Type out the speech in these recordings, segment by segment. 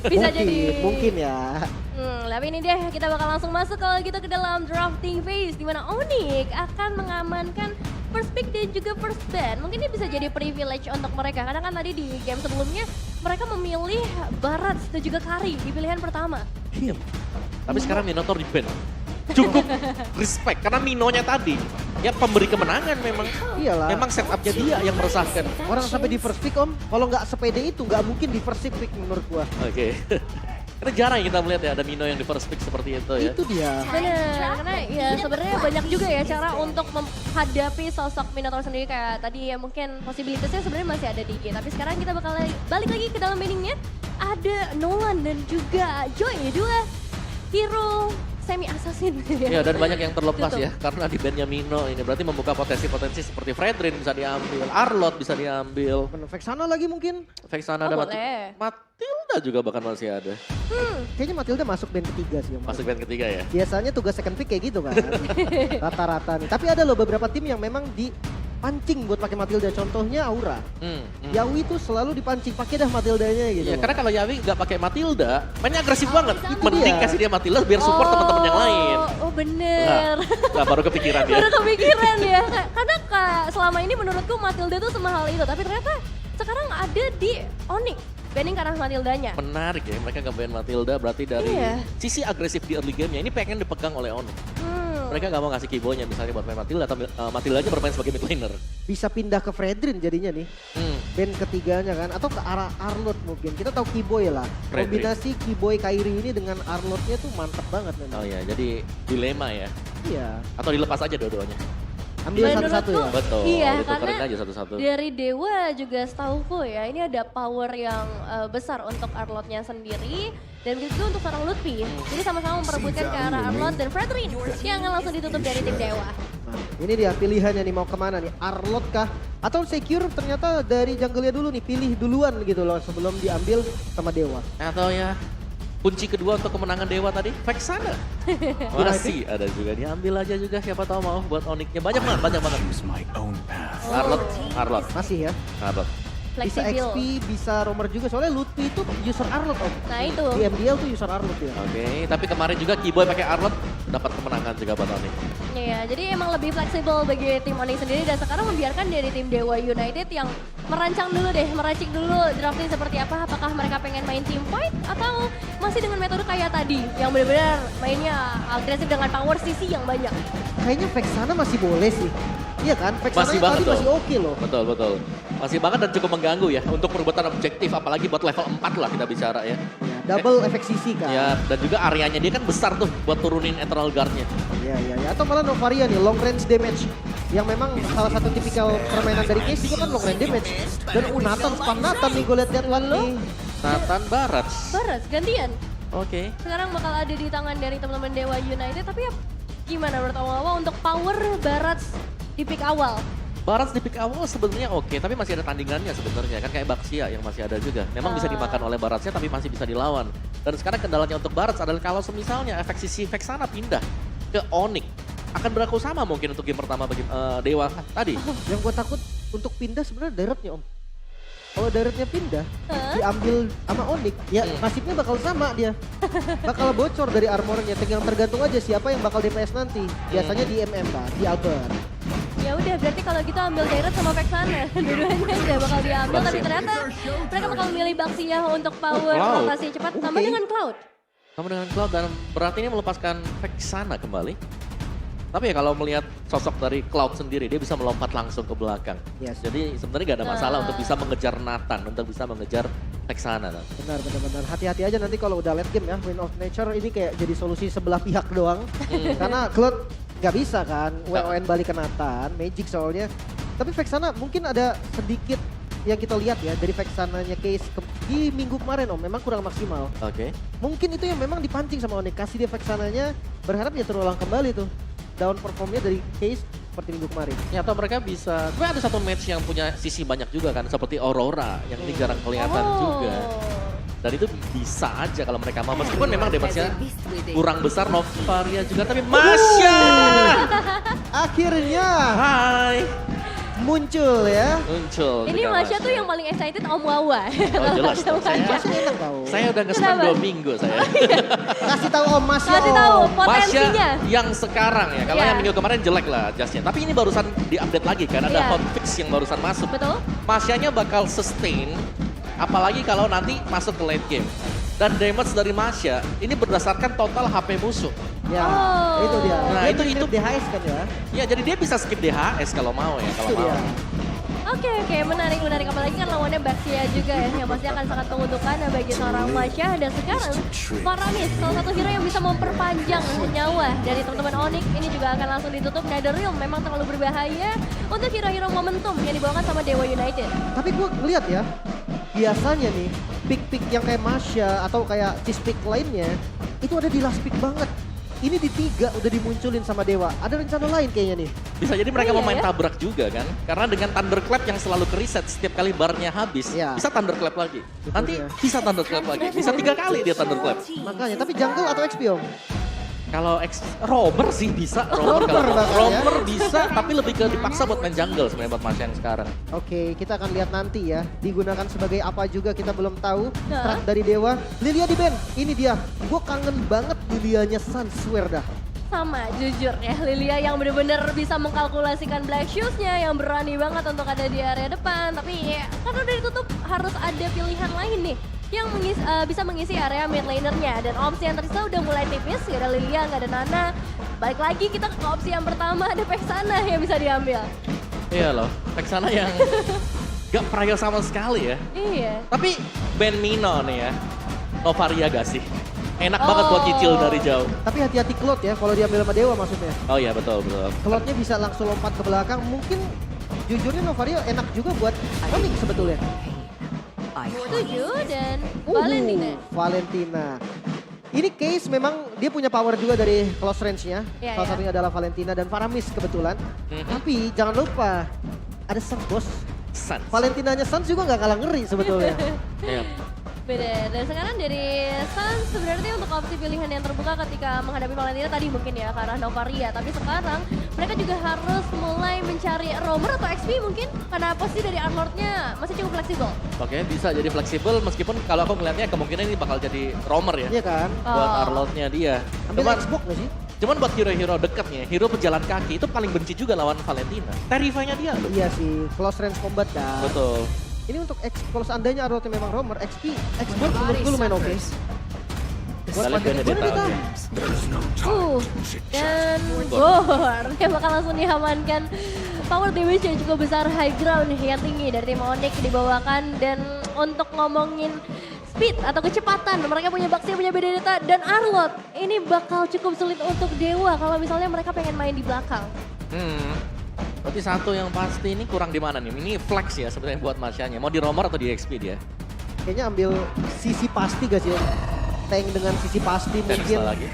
Bisa jadi. Mungkin ya. Tapi ini dia kita bakal langsung masuk kalau gitu ke dalam drafting phase di mana Onyx akan mengamankan first pick dan juga first ban. Mungkin ini bisa jadi privilege untuk mereka karena kan tadi di game sebelumnya mereka memilih Barats dan juga Kari di pilihan pertama. Tapi sekarang Minotaur di ban. Cukup respect karena Minonya tadi ya pemberi kemenangan memang. Iyalah. Memang setupnya dia yang meresahkan. Orang sampai di first pick om, kalau nggak sepede itu nggak mungkin di first pick menurut gua. Oke. Karena jarang kita melihat ya ada Mino yang di first pick seperti itu ya. Itu dia. Bener, karena ya sebenarnya banyak juga ya cara untuk menghadapi sosok Minotaur sendiri kayak tadi ya mungkin possibilities-nya sebenarnya masih ada di G. Tapi sekarang kita bakal balik lagi ke dalam bandingnya. Ada Nolan dan juga Joy, dua hero semi assassin. Iya dan banyak yang terlepas Tutup. ya karena di bandnya Mino ini berarti membuka potensi-potensi seperti Fredrin bisa diambil, Arlot bisa diambil, Vexana lagi mungkin. Vexana Oh, ada boleh. Matilda juga bahkan masih ada. Kayaknya Matilda masuk band ketiga sih om. Masuk band ketiga ya. Biasanya tugas second pick kayak gitu kan. Rata-rata nih. Tapi ada loh beberapa tim yang memang dipancing buat pakai Matilda. Contohnya Aura. Yawi tuh selalu dipancing pakai dah Matildanya gitu. Iya loh. karena kalau Yawi nggak pakai Matilda, mainnya agresif banget. Itu Mending dia. kasih dia Matilda biar support teman-teman yang lain. Oh bener. Nah, baru kepikiran dia. Baru kepikiran ya. Karena selama ini menurutku Matilda tuh semahal itu. Tapi ternyata sekarang ada di Onyx. Banding karena Matildanya. Menarik ya, mereka nge-ban Matilda berarti dari Iya. sisi agresif di early game-nya ini pengen dipegang oleh Onyx. Mereka nggak mau ngasih keyboardnya misalnya buat main Matilda, tapi Matilda aja bermain sebagai mid laner. Bisa pindah ke Fredrin jadinya nih. Band ketiganya kan. Atau ke arah Arlot mungkin. Kita tahu Keyboy lah. Fredrin. Kombinasi Keyboy Kairi ini dengan Arlotnya tuh mantep banget memang. Oh iya, jadi dilema ya. Iya. Atau dilepas aja dua-duanya. Ambil satu-satu ya. Menurutku, Betul, Iya, ditukerin karena aja satu-satu. dari Dewa juga setauku ya, ini ada power yang besar untuk Arlotnya sendiri. Dan begitu untuk seorang Lutfi. Jadi sama-sama memperebutkan ke arah Arlot dan Fredrin yang langsung ditutup dari tim Dewa. Nah, ini dia pilihannya nih mau kemana nih? Arlot kah? Atau Secure ternyata dari jungle-nya dulu nih, pilih duluan gitu loh sebelum diambil sama Dewa. Atau ya kunci kedua untuk kemenangan Dewa tadi, Vexana. Masih ada juga, diambil aja juga siapa tahu mau buat Onyx-nya. Banyak banget. Arlot. Masih ya. Arlot. Bisa Fleksibel. XP, bisa roamer juga. Soalnya Lutfi itu user Arlot om. Nah itu. Di MDL tuh user Arlot ya. Oke, tapi kemarin juga Keyboy pakai Arlot dapat kemenangan juga buat Onyx. Iya, jadi emang lebih fleksibel bagi tim Onyx sendiri dan sekarang membiarkan dari tim Dewa United yang merancang dulu deh, meracik dulu drafting seperti apa. Apakah mereka pengen main team fight atau masih dengan metode kayak tadi yang benar-benar mainnya agresif dengan power CC yang banyak. Kayaknya Vexana masih boleh sih. Iya kan? Vexana Masih banget tadi dong. masih oke loh. Betul. Masih banget dan cukup mengganggu ya untuk perebutan objektif apalagi buat level 4 lah kita bicara ya. Ya, double efek CC kan. Ya, dan juga areanya dia kan besar tuh buat turunin Eternal Guard-nya. Iya. Atau malah Novaria nih, long range damage. Yang memang salah satu tipikal permainan dari Case juga kan long range damage. Dan Nathan, spam Nathan nih gue liat-liat lalu. Nathan Barat. Barat gantian. Oke. Sekarang bakal ada di tangan dari teman-teman Dewa United tapi ya gimana menurut awal untuk power Barat di pick awal? Barat di pick awal sebenarnya oke, tapi masih ada tandingannya sebenarnya kan kayak Baxia yang masih ada juga. Memang bisa dimakan oleh Baratnya tapi masih bisa dilawan. Dan sekarang kendalanya untuk Barat adalah kalau semisalnya efek sisi Vexana pindah ke Onyx akan berlaku sama mungkin untuk game pertama bagi Dewa tadi. Yang gue takut untuk pindah sebenarnya Daretnya om. Kalau Daretnya pindah, diambil sama Onyx, ya nasibnya bakal sama dia. Bakal bocor dari armornya, tinggal tergantung aja siapa yang bakal DPS nanti. Biasanya di MM kan, di Albert. Ya udah berarti kalau gitu ambil Daret sama Vexana. Dua-duanya udah bakal diambil tapi ternyata mereka bakal memilih Baxia untuk power Cloud. rotasi cepat tambah dengan Cloud. Sama dengan Cloud dan berarti ini melepaskan Vexana kembali. Tapi ya kalau melihat sosok dari Cloud sendiri, dia bisa melompat langsung ke belakang. Yes. Jadi sebenarnya gak ada masalah untuk bisa mengejar Nathan, untuk bisa mengejar Vexana. Benar. Hati-hati aja nanti kalau udah late game ya, Win of Nature ini kayak jadi solusi sebelah pihak doang. Karena Cloud nggak bisa kan, WON balik ke Nathan, Magic soalnya. Tapi Vexana mungkin ada sedikit yang kita lihat ya dari Vexananya Case di minggu kemarin om, memang kurang maksimal. Oke. Mungkin itu yang memang dipancing sama Onyx, kasih dia Vexananya, berharap dia terulang kembali tuh. Down performnya dari Case seperti minggu kemarin. Ya atau mereka bisa, tapi ada satu match yang punya sisi banyak juga kan, seperti Aurora yang ini jarang kelihatan juga. Dan itu bisa aja kalau mereka mau, meskipun memang damage-nya kurang besar Novaria juga, tapi Masya! Akhirnya Hai! muncul ya. Muncul. Ini juga Masya tuh yang paling excited Om Wawa. Oh jelas dong, Masya enak tau. saya udah nge-spam Kenapa? 2 minggu saya. Kasih tahu Om Masya. Kasih Om. tahu Masya potensinya. yang sekarang ya, kalau Iya. yang minggu kemarin jelek lah adjustnya. Tapi ini barusan di-update lagi kan, ada Iya. hotfix yang barusan masuk. Betul? Masyanya bakal sustain, apalagi kalau nanti masuk ke late game. Dan damage dari Masya, ini berdasarkan total HP musuh. Ya, Oh. itu dia. Nah, Dia itu- mirip DHS kan ya. Ya jadi dia bisa skip DHS kalau mau ya, kalau Itu mau. dia. Oke, menarik. Apalagi kan lawannya Baxia juga ya, yang pasti akan sangat menguntungkan bagi seorang Masya. Dan sekarang Faramis, salah satu hero yang bisa memperpanjang nyawa dari teman-teman Onyx, ini juga akan langsung ditutup. Netherrealm memang terlalu berbahaya untuk hero-hero momentum yang dibawakan sama Dewa United. Tapi gue ngeliat ya, biasanya nih pick-pick yang kayak Masya atau kayak cheese pick lainnya itu ada di last pick banget. Ini di 3 udah dimunculin sama Dewa. Ada rencana lain kayaknya nih. Bisa jadi mereka Iya mau main ya. tabrak juga kan. Karena dengan Thunderclap yang selalu ke-reset setiap kali barnya habis, Iya. bisa Thunderclap lagi. Betul Nanti dia. bisa Thunderclap lagi. Bisa 3 kali dia Thunderclap. Makanya, tapi jungle atau XP Om? Kalau roamer sih bisa, roamer Roamer bahkan ya. roamer bisa, tapi lebih ke dipaksa buat main jungle sebenarnya buat Masya yang sekarang. Oke, kita akan lihat nanti ya. Digunakan sebagai apa juga kita belum tahu. Nah. Strat dari Dewa. Lilia di ban. Ini dia. Gue kangen banget Lilianya Sun, swear dah. Sama, jujur ya, Lilia yang benar-benar bisa mengkalkulasikan Black Shoes-nya, yang berani banget untuk ada di area depan. Tapi ya, karena udah ditutup, harus ada pilihan lain nih yang bisa mengisi area mid laner-nya. Dan opsi yang tersisa udah mulai tipis, gak ada Lilia, gak ada Nana. Balik lagi kita ke opsi yang pertama, ada Vexana yang bisa diambil. Iya loh, Vexana yang gak prior sama sekali ya. Iya. Tapi Ben Mino nih ya, Novaria gak sih? Enak banget buat cicil dari jauh. Tapi hati-hati Claude ya, kalau diambil sama Dewa maksudnya. Oh iya betul, betul. Claude-nya bisa langsung lompat ke belakang. Mungkin jujurnya Novario enak juga buat Onyx sebetulnya. Setuju dan Valentina. Valentina. Ini case memang dia punya power juga dari close range-nya. Iya, Salah iya. satunya adalah Valentina dan Faramis kebetulan. Tapi jangan lupa ada Sun bos. Sans. Valentinanya Sun juga nggak kalah ngeri sebetulnya. Iya. Beda. Dan sekarang dari Sun sebenarnya untuk opsi pilihan yang terbuka ketika menghadapi Valentina tadi mungkin ya ke arah Novaria. Tapi sekarang mereka juga harus mulai mencari roamer atau XP mungkin. Karena pasti dari armornya masih cukup fleksibel. Oke, bisa jadi fleksibel meskipun kalau aku ngelihatnya kemungkinan ini bakal jadi roamer ya. Iya kan? Buat Oh. Arlotnya dia. Ambil Cuman, Xbox nggak sih? cuman buat hero-hero dekatnya, hero pejalan kaki itu paling benci juga lawan Valentina. Terrify-nya dia loh. Iya sih, close range combat kan. Betul. Ini untuk kalau seandainya Arlotnya memang roamer, XP, Xbox menurut gue lumayan oke. Kita lihat Benedetta. oke. Dan Gor yang bakal langsung diamankan. Power damage yang cukup besar, high ground yang tinggi dari tim Onyx dibawakan. Dan untuk ngomongin speed atau kecepatan, mereka punya Baxia, punya Benedetta dan Arlot. Ini bakal cukup sulit untuk Dewa kalau misalnya mereka pengen main di belakang. Berarti satu yang pasti ini kurang di mana nih? Ini flex ya sebenarnya buat Masyanya. Mau di roamer atau di XP dia? Kayaknya ambil sisi pasti gak sih? Tank dengan sisi pasti mungkin. Terisla lagi.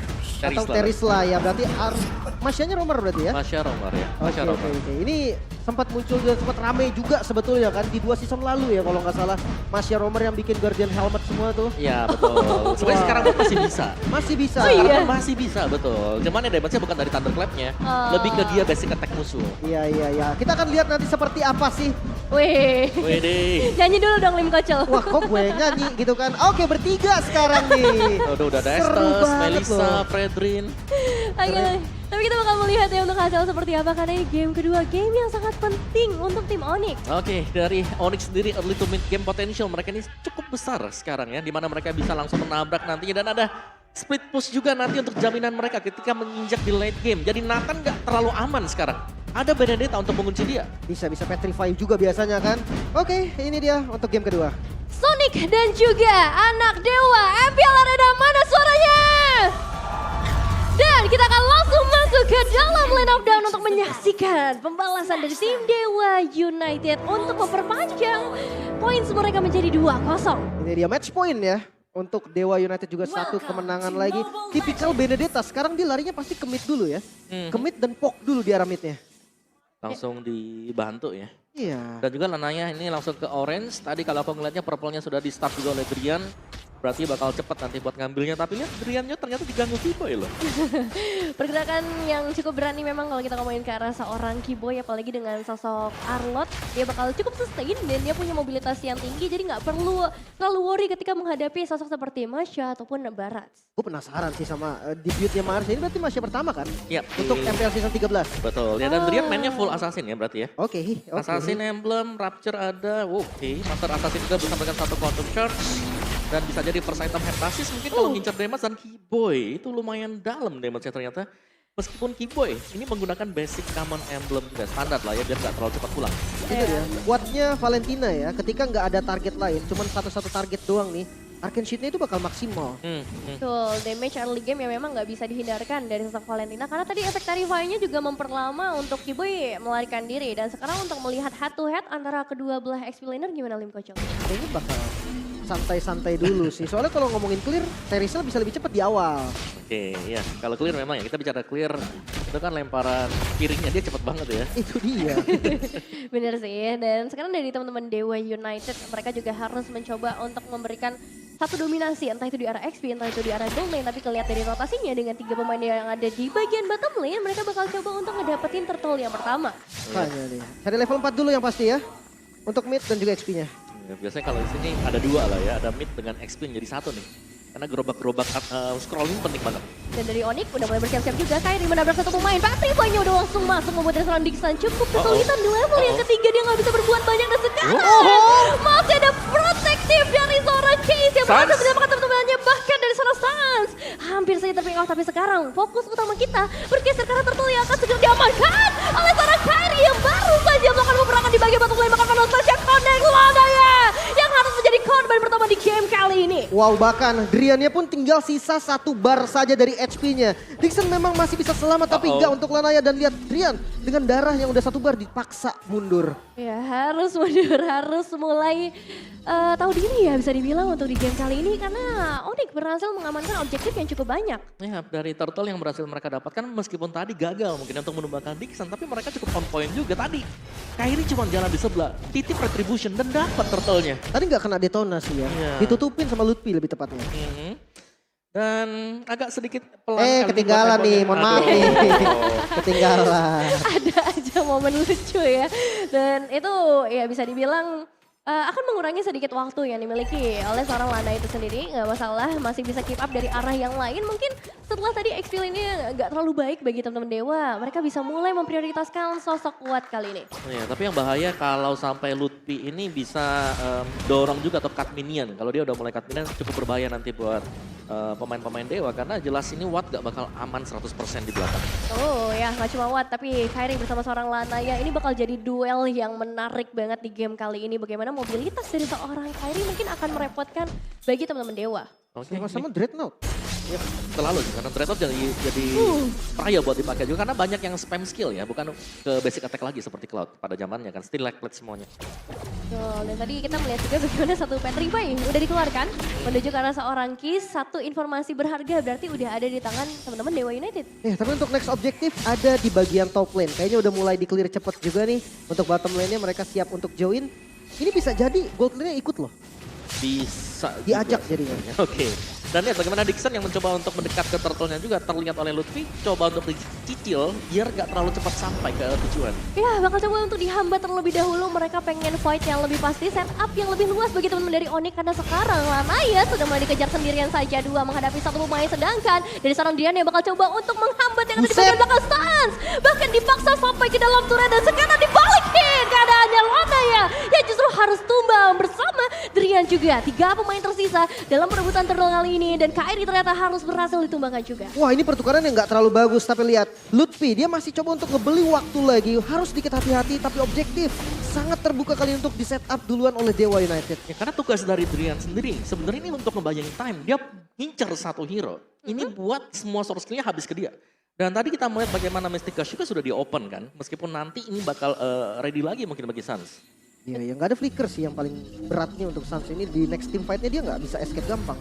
Atau Terisla ya, berarti Masyanya roamer berarti ya? Masya roamer ya. Oke, Masya oke, roamer. oke. Ini sempat muncul dan sempat rame juga sebetulnya kan di 2 season lalu ya kalau nggak salah. Masya roamer yang bikin Guardian Helmet semua tuh. Iya betul. Sebenarnya Wah. sekarang pun masih bisa. Masih bisa. Oh, iya. Sekarang masih bisa betul. Cuman ya damage-nya bukan dari Thunderclap-nya. Oh. Lebih ke dia basic attack musuh. Iya, iya, iya. Kita akan lihat nanti seperti apa sih. Wih, Wede. nyanyi dulu dong Lim Kocel. Wah kok gue yang nyanyi gitu kan. Oke bertiga sekarang nih. Udah ada Seru Estes, banget Melissa, loh. Fredrin. Oke, tapi kita bakal melihat ya untuk hasil seperti apa karena ini game kedua, game yang sangat penting untuk tim Onyx. Oke, dari Onyx sendiri early to mid game potential mereka ini cukup besar sekarang ya. Dimana mereka bisa langsung menabrak nantinya dan ada split push juga nanti untuk jaminan mereka ketika menginjak di late game. Jadi Nathan nggak terlalu aman sekarang. Ada Benedetta untuk mengunci dia. Bisa petrify juga biasanya kan. Oke ini dia untuk game kedua. Sonic dan juga anak dewa MPL Arena, mana suaranya? Dan kita akan langsung masuk ke dalam line of down untuk menyaksikan pembalasan dari tim Dewa United untuk memperpanjang poin mereka menjadi 2-0. Ini dia match point ya. Untuk Dewa United juga satu kemenangan lagi. Tipikal Benedetta sekarang dia larinya pasti ke mid dulu ya. Ke mid dan poke dulu di arah midnya. Langsung dibantu ya. Iya. Dan juga Lananya ini langsung ke orange. Tadi kalau aku ngeliatnya purple-nya sudah di start juga oleh Brian. berarti bakal cepet nanti buat ngambilnya. Tapi lihat Driannya ternyata diganggu Kiboy loh. Pergerakan yang cukup berani memang kalau kita ngomongin ke arah seorang Kiboy, apalagi dengan sosok Arlot, dia bakal cukup sustain dan dia punya mobilitas yang tinggi, jadi nggak perlu terlalu worry ketika menghadapi sosok seperti Masya ataupun Barat. Gue penasaran sih sama debutnya Marsha. Ini berarti Masya pertama kan? Iya. Untuk MPL season 13. Betul, ya, dan Drian mainnya full assassin ya berarti ya. Oke. Assassin Emblem, Rapture ada, oke. Master Assassin juga bisa memberikan satu Quantum Charge. Dan bisa jadi first item Heptasis mungkin kalau ngincer damage dan Kiboy. Itu lumayan dalam damage-nya ternyata. Meskipun Kiboy ini menggunakan basic common emblem juga standar lah ya biar nggak terlalu cepat pulang. Itu dia. Kuatnya Valentina ya, ketika nggak ada target lain, cuman satu-satu target doang nih. Arcane Sheet-nya itu bakal maksimal. Betul, damage early game yang memang nggak bisa dihindarkan dari sosok Valentina. Karena tadi efek Tarify-nya juga memperlama untuk Kiboy melarikan diri. Dan sekarang untuk melihat head to head antara kedua belah XP laner gimana Lim Kocok? Kayaknya bakal santai-santai dulu sih. Soalnya kalau ngomongin clear, Terisla bisa lebih cepat di awal. Oke, ya kalau clear memang ya kita bicara clear itu kan lemparan piringnya dia cepet banget ya. Itu dia. Bener sih, dan sekarang dari teman-teman Dewa United, mereka juga harus mencoba untuk memberikan satu dominasi, entah itu di arah XP, entah itu di arah gold lane, tapi kelihatan dari rotasinya dengan 3 pemain yang ada di bagian bottom lane, mereka bakal coba untuk ngedapetin turtle yang pertama. Makanya nih. Cari level 4 dulu yang pasti ya. Untuk mid dan juga XP-nya. Ya, biasanya kalau di sini ada dua lah ya, ada mid dengan XP jadi satu nih. Karena gerobak-gerobak scrolling penting banget. Dan dari Onyx udah mulai bersiap-siap juga, Kairi menabrak satu pemain. Patrify-nya udah langsung masuk membuat seorang Dixon cukup kesulitan di level yang ketiga, dia nggak bisa berbuat banyak dan sekarang masih ada protektif dari seorang Case yang berhasil mendapatkan teman-temannya, bahkan dari seorang Sans. Hampir saja terpick off, tapi sekarang fokus utama kita bergeser karena turtle yang akan segera diamankan oleh seorang Kairi yang baru saja melakukan peperangan di bagian bottom lane, maka Nostalgia Connect Lanaya yang harus menjadi korban pertama di game kali ini. Wow, bahkan Driannya pun tinggal sisa 1 bar saja dari HP-nya. Dixon memang masih bisa selamat tapi enggak untuk Lanaya, dan lihat Drian dengan darah yang udah 1 bar dipaksa mundur. Ya harus mundur, harus mulai tahu diri ya bisa dibilang untuk di game kali ini, karena Onyx berhasil mengamankan objektif yang cukup banyak. Ya, dari turtle yang berhasil mereka dapatkan meskipun tadi gagal mungkin untuk menumbangkan Dixon, tapi mereka cukup on point juga tadi. Kairi cuma jalan di sebelah, titip retribution dan dapat turtle-nya. Tadi nggak kena detonasi ya. Iya. Ditutupin sama Lutfi lebih tepatnya. Dan agak sedikit pelan. kali ini Ketinggalan buat nih, Eponya. mohon maaf nih. Ketinggalan. Ada aja momen lucu ya. Dan itu ya bisa dibilang akan mengurangi sedikit waktu yang dimiliki oleh seorang Lana itu sendiri. Nggak masalah, masih bisa keep up dari arah yang lain. Mungkin setelah tadi XP ini nggak terlalu baik bagi teman-teman Dewa, mereka bisa mulai memprioritaskan sosok kuat kali ini. Ya, tapi yang bahaya kalau sampai Lutfi ini bisa dorong juga atau cut minion. Kalau dia udah mulai cut minion cukup berbahaya nanti buat pemain-pemain Dewa, karena jelas ini Watt gak bakal aman 100% di belakang. Oh ya, nggak cuma Watt, tapi Kairi bersama seorang Lanaya ini bakal jadi duel yang menarik banget di game kali ini. Bagaimana mobilitas dari seorang Kairi mungkin akan merepotkan bagi teman-teman Dewa. Oke, Sama-sama Dreadnought. ya, terlalu sih, karena Dreadnought jadi bahaya buat dipakai juga, karena banyak yang spam skill ya, bukan ke basic attack lagi seperti Cloud pada zamannya kan, still like plate semuanya. Betul, dan tadi kita melihat juga bagaimana satu Petrify udah dikeluarkan menuju ke arah seorang Kiss. Satu informasi berharga berarti udah ada di tangan teman-teman Dewa United. Tapi untuk next objektif ada di bagian top lane. Kayaknya udah mulai di-clear cepet juga nih. Untuk bottom lane-nya mereka siap untuk join. Ini bisa jadi gold lane-nya ikut loh. Bisa Diajak juga. jadinya. Oke. Dan lihat bagaimana Dixon yang mencoba untuk mendekat ke turtle-nya juga terlihat oleh Lutfi, coba untuk dicicil biar gak terlalu cepat sampai ke tujuan. Ya, bakal coba untuk dihambat terlebih dahulu. Mereka pengen fight yang lebih pasti, setup yang lebih luas bagi teman-teman dari Onyx. Karena sekarang Lanaya sudah mulai dikejar sendirian saja dua menghadapi satu pemain. Sedangkan dari seorang Dian yang bakal coba untuk menghambat yang ada di bagian belakang Stans. Bahkan dipaksa sampai ke dalam turret dan sekarang dibalikin keadaannya Lanaya yang justru harus tumbang bersama Drian juga. 3 pemain tersisa dalam perebutan turtle kali ini. Dan Kairi ternyata harus berhasil ditumbangkan juga. Wah, ini pertukaran yang nggak terlalu bagus, tapi lihat Lutfi dia masih coba untuk ngebeli waktu lagi. Harus sedikit hati-hati tapi objektif. Sangat terbuka kali untuk di setup duluan oleh Dewa United. Ya, karena tugas dari Drian sendiri sebenarnya ini untuk ngebayangin time. Dia ngincer satu hero. Ini buat semua source skill-nya habis ke dia. Dan tadi kita melihat bagaimana Mystic Gush juga sudah di open kan. Meskipun nanti ini bakal ready lagi mungkin bagi Suns. Iya, yang nggak ada flicker sih yang paling beratnya untuk Suns ini. Di next team fight-nya dia nggak bisa escape gampang.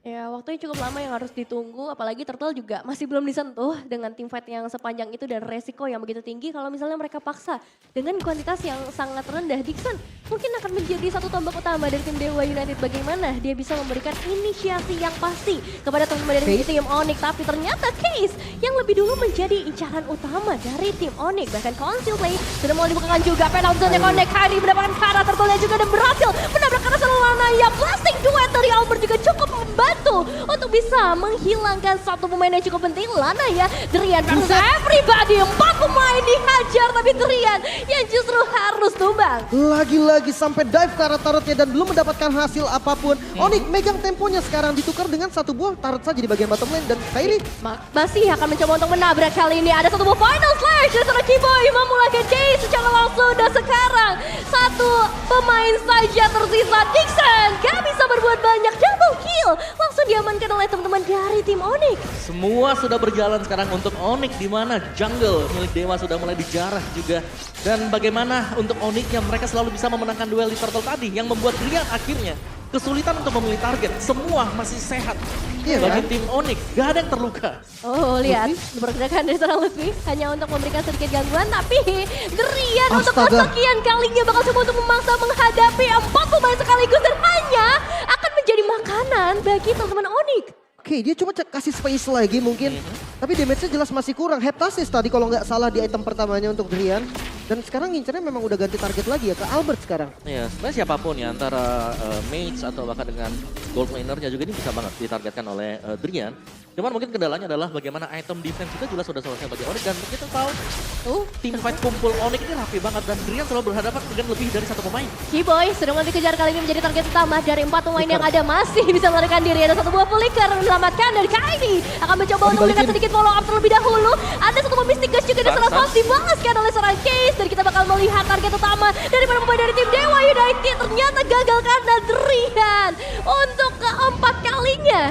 Ya waktunya cukup lama yang harus ditunggu, apalagi Turtle juga masih belum disentuh dengan tim fight yang sepanjang itu dan resiko yang begitu tinggi. Kalau misalnya mereka paksa dengan kuantitas yang sangat rendah, Dixon mungkin akan menjadi satu tombak utama dari tim Dewa United. Bagaimana dia bisa memberikan inisiasi yang pasti kepada teman-teman dari tim Onyx. Tapi ternyata Case yang lebih dulu menjadi incaran utama dari tim Onyx. Bahkan Conceal Play sudah mulai dibukakan juga, penaltinya Connect. Kyrie mendapatkan Kara, Turtle juga dan berhasil menabrak Kara Selana. Ya blasting duet dari Albert juga cukup membantu untuk bisa menghilangkan satu pemain yang cukup penting. Lana ya, Drian versus everybody. 4 pemain dihajar tapi Drian yang justru harus tumbang. Lagi-lagi sampai dive ke arah turretnya dan belum mendapatkan hasil apapun. Onyx megang temponya sekarang ditukar dengan satu buah turret saja di bagian bottom lane. Dan Kyrie Masih akan mencoba untuk menabrak kali ini. Ada satu buah final slash dari seorang Keyboy memulai chase secara langsung. Dan sekarang satu pemain saja tersisa. Dixon gak bisa berbuat banyak, double kill langsung diamankan oleh teman-teman dari tim Onyx. Semua sudah berjalan sekarang untuk Onyx, di mana jungle milik Dewa sudah mulai dijarah juga. Dan bagaimana untuk Onyx yang mereka selalu bisa memenangkan duel di turtle tadi yang membuat Drian akhirnya kesulitan untuk memilih target. Semua masih sehat. Iya, Bagi kan? tim Onyx gak ada yang terluka. Oh lihat pergerakan dari seorang Lutfi hanya untuk memberikan sedikit gangguan, tapi Drian untuk Astaga. kesekian kalinya bakal coba untuk memaksa menghadapi 4 pemain sekaligus dan hanya akan menjadi makanan bagi teman-teman Onyx. Oke, dia cuma kasih space lagi mungkin. Tapi damage-nya jelas masih kurang. Heptasis tadi kalau nggak salah di item pertamanya untuk Drian. Dan sekarang ngincernya memang udah ganti target lagi ya ke Albert sekarang. Ya, sebenarnya siapapun ya, antara mage atau bahkan dengan gold lanernya juga ini bisa banget ditargetkan oleh Drian. Cuman mungkin kendalanya adalah bagaimana item defense juga jelas sudah selesai bagi Onyx. Dan kita tahu tim fight kumpul Onyx ini rapi banget dan Drian selalu berhadapan dengan lebih dari satu pemain. Keyboy sudah mulai dikejar kali ini menjadi target utama dari 4 pemain yang ada, masih bisa melarikan diri. Ada satu buah flicker menyelamatkan dari Kyrie. Akan mencoba untuk memberikan sedikit follow up terlebih dahulu. Ada satu buah Mystic Ghost juga dan salah satu dibalaskan oleh seorang Case. Dan kita bakal melihat target utama dari para pemain dari tim Dewa United. Ternyata gagal karena Drian untuk keempat kalinya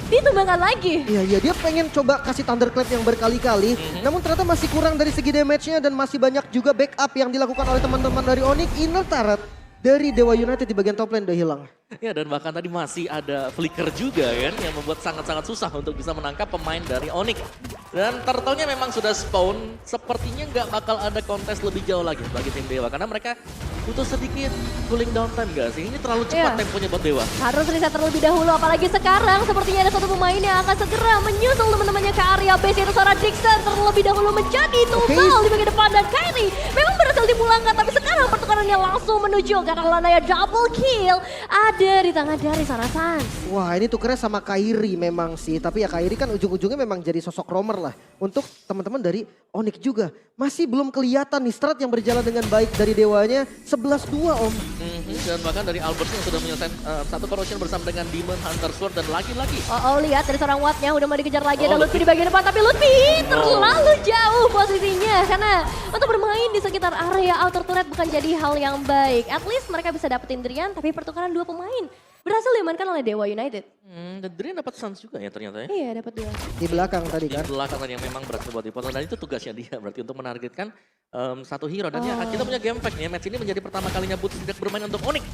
ditumbangkan lagi. Iya, dia pengen coba kasih Thunderclap yang berkali-kali. Namun ternyata masih kurang dari segi damage-nya dan masih banyak juga backup yang dilakukan oleh teman-teman dari Onyx. Inner turret dari Dewa United di bagian top lane udah hilang. Ya, dan bahkan tadi masih ada flicker juga kan yang membuat sangat-sangat susah untuk bisa menangkap pemain dari Onyx. Dan turtle-nya memang sudah spawn, sepertinya nggak bakal ada kontes lebih jauh lagi bagi tim Dewa. Karena mereka butuh sedikit cooling down time gak sih? Ini terlalu cepat temponya buat Dewa. Harus riset terlebih dahulu, apalagi sekarang sepertinya ada satu pemain yang akan segera menyusul teman-temannya ke area base, yaitu seorang Dixon terlebih dahulu menjadi tumbal di bagian depan. Dan Kyrie memang berhasil dipulangkan, tapi sekarang pertukarannya langsung menuju ke arah Lanaya. Double kill ada di tangan dari Sarasan. Wah, ini tukernya sama Kyrie memang sih. Tapi ya Kyrie kan ujung-ujungnya memang jadi sosok roamer lah. Untuk teman-teman dari Onyx juga. Masih belum kelihatan nih strat yang berjalan dengan baik dari Dewanya. 11-2 Om. Dan bahkan dari Albert yang sudah menyelesaikan satu corrosion bersama dengan Demon Hunter Sword. Dan lagi-lagi Lihat dari seorang Wattnya udah mau dikejar lagi. Ada Lutfi di bagian depan, tapi Lutfi terlalu jauh posisinya. Karena untuk bermain di sekitar area outer turret bukan jadi hal yang baik. At least mereka bisa dapetin Drian, tapi pertukaran 2 pemain berhasil diamankan oleh Dewa United. dan Drian dapat sans juga ya ternyata ya. Iya, dapat 2. Di belakang tadi Di kan. belakang yang memang berhasil buat dipotong. Dan itu tugasnya dia berarti untuk menargetkan satu hero. Dan ya, kita punya game fact nih ya. Match ini menjadi pertama kalinya Boots sejak bermain untuk Onyx.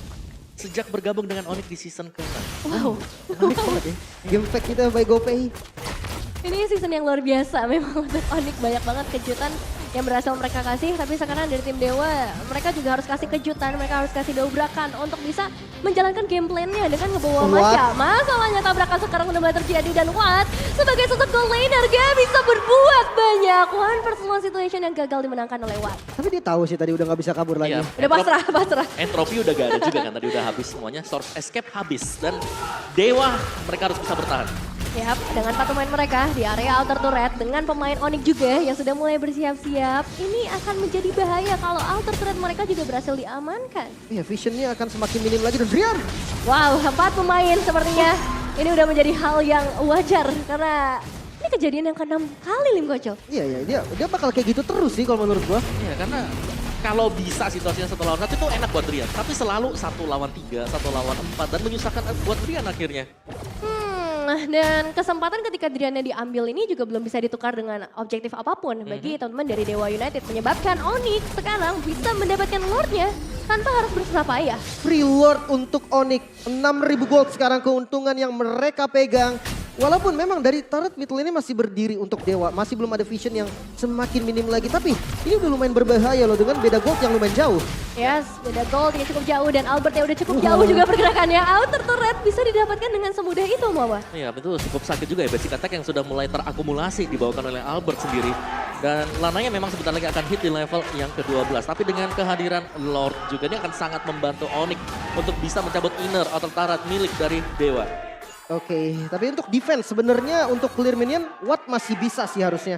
Sejak bergabung dengan Onyx di season ke-6. Wow. Menarik banget ya. Game fact kita by GoPay. Ini season yang luar biasa memang untuk Onyx, banyak banget kejutan yang berhasil mereka kasih. Tapi sekarang dari tim Dewa, mereka juga harus kasih kejutan, mereka harus kasih dobrakan untuk bisa menjalankan game plan-nya dengan ngebawa Masya. Masalahnya tabrakan sekarang udah mulai terjadi dan Watt sebagai sosok gold laner gak bisa berbuat banyak. One personal situation yang gagal dimenangkan oleh Watt. Tapi dia tahu sih tadi udah nggak bisa kabur lagi. Iya. Udah pasrah. Entropy udah gak ada juga kan, tadi udah habis semuanya. Source escape habis dan Dewa mereka harus bisa bertahan. Yap, dengan 4 pemain mereka di area outer turret dengan pemain Onyx juga yang sudah mulai bersiap-siap. Ini akan menjadi bahaya kalau outer turret mereka juga berhasil diamankan. Iya, visionnya akan semakin minim lagi dan Drian. Wow, 4 pemain sepertinya ini udah menjadi hal yang wajar karena ini kejadian yang ke-6 kali Lim Koco. Iya, dia bakal kayak gitu terus sih kalau menurut gua. Iya, karena kalau bisa situasinya 1 lawan 1 itu enak buat Drian. Tapi selalu 1 lawan 3, 1 lawan 4 dan menyusahkan buat Drian akhirnya. Dan kesempatan ketika Driannya diambil ini juga belum bisa ditukar dengan objektif apapun bagi teman-teman dari Dewa United. Menyebabkan Onyx sekarang bisa mendapatkan Lordnya tanpa harus bersusah payah. Free Lord untuk Onyx. 6.000 gold sekarang keuntungan yang mereka pegang. Walaupun memang dari turret mid lane ini masih berdiri untuk Dewa. Masih belum ada vision yang semakin minim lagi. Tapi ini udah lumayan berbahaya loh dengan beda gold yang lumayan jauh. Yes, beda gold yang cukup jauh dan Albertnya udah cukup jauh juga pergerakannya. Outer turret bisa didapatkan dengan semudah itu, Mama. Iya betul, cukup sakit juga ya basic attack yang sudah mulai terakumulasi dibawakan oleh Albert sendiri. Dan Lanaya memang sebentar lagi akan hit di level yang ke-12. Tapi dengan kehadiran Lord juga ini akan sangat membantu Onyx untuk bisa mencabut inner atau turret milik dari Dewa. Oke, tapi untuk defense sebenarnya untuk clear minion Watt masih bisa sih harusnya.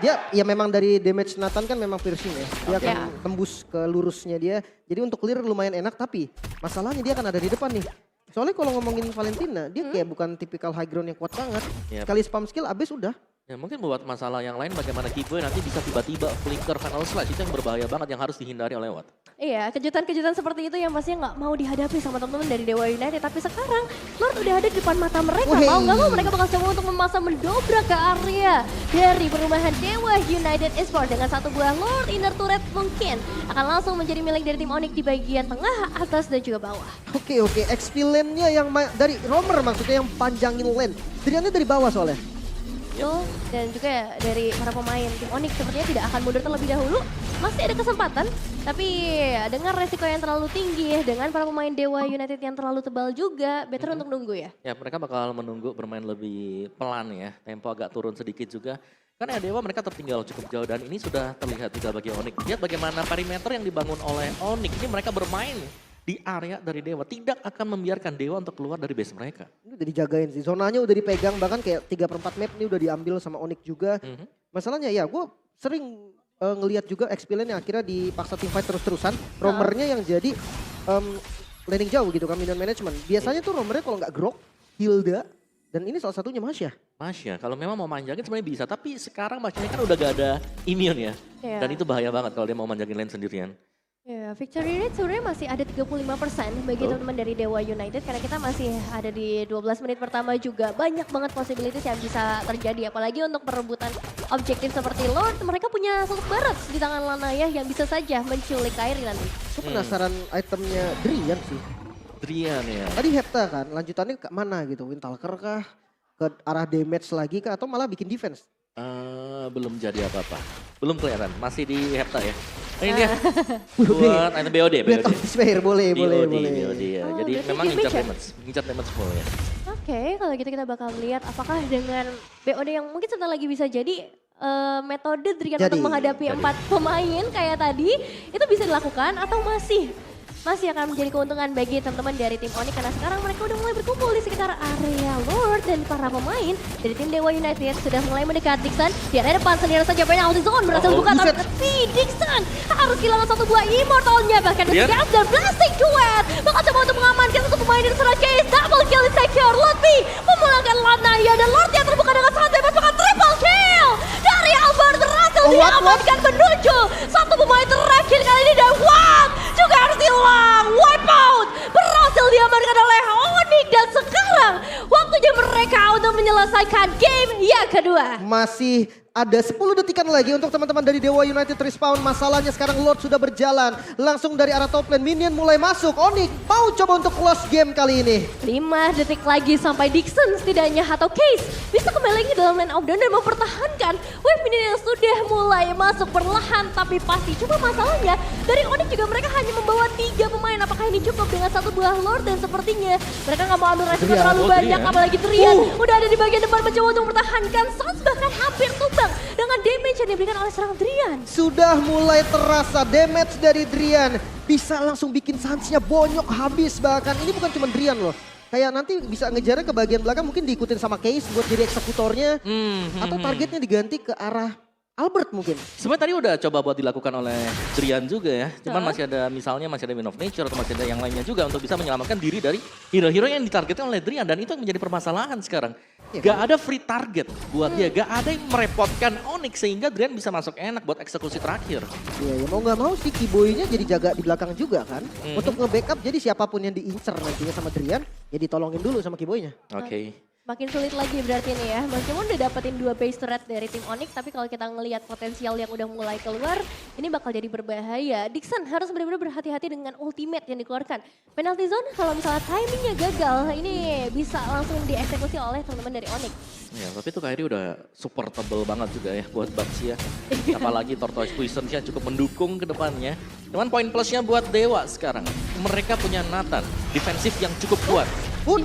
Dia ya memang dari damage Nathan kan memang piercing ya. Dia akan tembus ke lurusnya dia. Jadi untuk clear lumayan enak tapi masalahnya dia akan ada di depan nih. Soalnya kalau ngomongin Valentina dia kayak bukan tipikal high ground yang kuat banget. Sekali spam skill abis udah. Ya mungkin buat masalah yang lain bagaimana Kiboy nanti bisa tiba-tiba flicker final slash itu yang berbahaya banget yang harus dihindari oleh Watt. Iya, kejutan-kejutan seperti itu yang pastinya nggak mau dihadapi sama teman-teman dari Dewa United. Tapi sekarang Lord udah ada di depan mata mereka. Mau nggak mau mereka bakal coba untuk memasang mendobrak ke area dari perumahan Dewa United Esports. Dengan satu buah Lord inner turret mungkin akan langsung menjadi milik dari tim Onyx di bagian tengah, atas dan juga bawah. Oke, XP lane-nya yang dari Romer maksudnya yang panjangin lane. Driannya dari bawah soalnya. Betul, dan juga dari para pemain tim Onyx sepertinya tidak akan mundur terlebih dahulu. Masih ada kesempatan, tapi dengan resiko yang terlalu tinggi, dengan para pemain Dewa United yang terlalu tebal juga, better untuk nunggu ya. Ya mereka bakal menunggu bermain lebih pelan ya, tempo agak turun sedikit juga. Karena Dewa mereka tertinggal cukup jauh dan ini sudah terlihat juga bagi Onyx. Lihat bagaimana perimeter yang dibangun oleh Onyx, ini mereka bermain di area dari Dewa. Tidak akan membiarkan Dewa untuk keluar dari base mereka. Ini udah dijagain sih, zonanya udah dipegang bahkan kayak 3/4 map ini udah diambil sama Onyx juga. Masalahnya ya gue sering ngelihat juga XP lane yang akhirnya dipaksa teamfight terus-terusan. Romernya yang jadi landing jauh gitu kan, minion management. Biasanya tuh Romernya kalau nggak Grok, Hilda, dan ini salah satunya Masya. Masya, kalau memang mau manjangin sebenarnya bisa. Tapi sekarang Masya kan udah gak ada immune ya. Dan itu bahaya banget kalau dia mau manjangin lane sendirian. Ya, victory rate sebenarnya masih ada 35% bagi teman-teman dari Dewa United karena kita masih ada di 12 menit pertama juga. Banyak banget possibilities yang bisa terjadi apalagi untuk perebutan objektif seperti Lord. Mereka punya sosok barat di tangan Lanaya yang bisa saja menculik Kairi nanti. Aku penasaran itemnya Drian sih. Drian ya. Tadi Hepta kan, lanjutannya ke mana gitu? Windtalker kah? Ke arah damage lagi kah? Atau malah bikin defense? Belum jadi apa-apa. Belum kelihatan, masih di Hepta ya. Ini dia buat item BOD. Blade of Despair, boleh. BOD ya. Oh, Jadi berarti memang damage ngincar damage full ya. Oke, kalau gitu kita bakal lihat apakah dengan BOD yang mungkin sebentar lagi bisa jadi metode Drian untuk menghadapi 4 pemain kayak tadi itu bisa dilakukan atau masih akan menjadi keuntungan bagi teman-teman dari tim Onyx karena sekarang mereka udah mulai berkumpul di sekitar area Lord dan para pemain dari tim Dewa United sudah mulai mendekat. Dixon di area depan sendiri saja penalty zone berhasil buka tapi Dixon harus kehilangan satu buah immortalnya bahkan dekat dan blasting duet bakal coba untuk mengamankan satu pemain dari serangan case double kill secure. Lotfi memulangkan Lanaya dan Lord yang terbuka dengan sangat bebas bahkan triple kill dari Albert berhasil diamankan menuju satu pemain terakhir kali ini dan Watt juga harus hilang. Wipeout berhasil diamankan oleh Onyx dan sekarang waktunya mereka untuk menyelesaikan game yang kedua. Masih ada 10 detikan lagi untuk teman-teman dari Dewa United respawn. Masalahnya sekarang Lord sudah berjalan. Langsung dari arah top lane, minion mulai masuk. Onyx mau coba untuk close game kali ini. 5 detik lagi sampai Dixon setidaknya atau Case bisa kembali lagi dalam lane of down dan mempertahankan wave minion yang sudah mulai masuk perlahan tapi pasti. Cuma masalahnya dari Onyx juga mereka hanya membawa 3 pemain. Apakah ini cukup dengan satu buah Lord dan sepertinya mereka nggak mau ambil resiko terlalu banyak. Apalagi Drian udah ada di bagian depan mencoba untuk mempertahankan. Sans bahkan hampir tumbang dengan damage yang diberikan oleh serangan Drian. Sudah mulai terasa damage dari Drian. Bisa langsung bikin Sansnya bonyok habis bahkan. Ini bukan cuma Drian loh. Kayak nanti bisa ngejarnya ke bagian belakang mungkin diikutin sama Case buat jadi eksekutornya. Atau targetnya diganti ke arah Albert mungkin. Sebenarnya tadi udah coba buat dilakukan oleh Drian juga ya. Cuman masih ada misalnya masih ada Wind of Nature atau masih ada yang lainnya juga untuk bisa menyelamatkan diri dari hero-hero yang ditargetkan oleh Drian. Dan itu yang menjadi permasalahan sekarang. Gak ada free target buat dia, gak ada yang merepotkan Onyx sehingga Drian bisa masuk enak buat eksekusi terakhir. Iya ya mau gak mau sih Kiboy-nya jadi jaga di belakang juga kan. Untuk nge-backup jadi siapapun yang diincer nantinya sama Drian ya ditolongin dulu sama Kiboy-nya. Oke. Makin sulit lagi berarti nih ya. Meskipun udah dapetin 2 base turret dari tim Onyx, tapi kalau kita ngelihat potensial yang udah mulai keluar, ini bakal jadi berbahaya. Dixon harus benar-benar berhati-hati dengan ultimate yang dikeluarkan. Penalty zone kalau misalnya timingnya gagal, ini bisa langsung dieksekusi oleh teman-teman dari Onyx. Ya, tapi itu Kairi udah supportable banget juga ya buat Baxia. Apalagi Tortoise Poison-nya cukup mendukung ke depannya. Cuman poin plusnya buat Dewa sekarang. Mereka punya Nathan, defensif yang cukup kuat. Boy,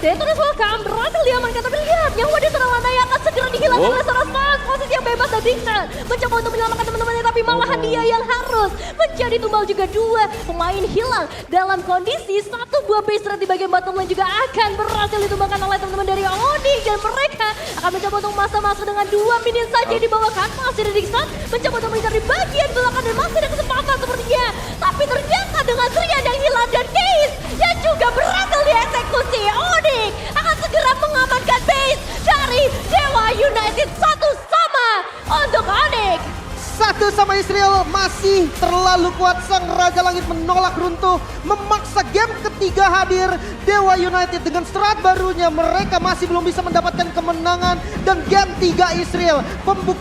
Detona's welcome, berhasil diamankan, tapi lihat yang wadah serangan lantai akan segera dihilangkan oleh Saras Mas. Posisi yang bebas dan Dixon mencoba untuk menyelamatkan teman-temannya, tapi malahan dia yang harus menjadi tumbal juga. 2 pemain hilang dalam kondisi 1 buah base turret di bagian bottom lane juga akan berhasil ditumbangkan oleh teman-teman dari Onyx, dan mereka akan mencoba untuk masa-masa dengan 2 minion saja di bawah kan. Masih ada Dixon mencoba untuk mengincar di bagian belakang dan masih ada kesempatan sepertinya, tapi ternyata dengan Trian yang hilang dan Case yang juga berhasil dieksekusi. Onyx akan segera mengamankan base dari Dewa United. 1-1 untuk Onyx. 1 Israel masih terlalu kuat. Sang Raja Langit menolak runtuh, memaksa game ketiga hadir. Dewa United dengan strat barunya mereka masih belum bisa mendapatkan kemenangan, dan game 3 Israel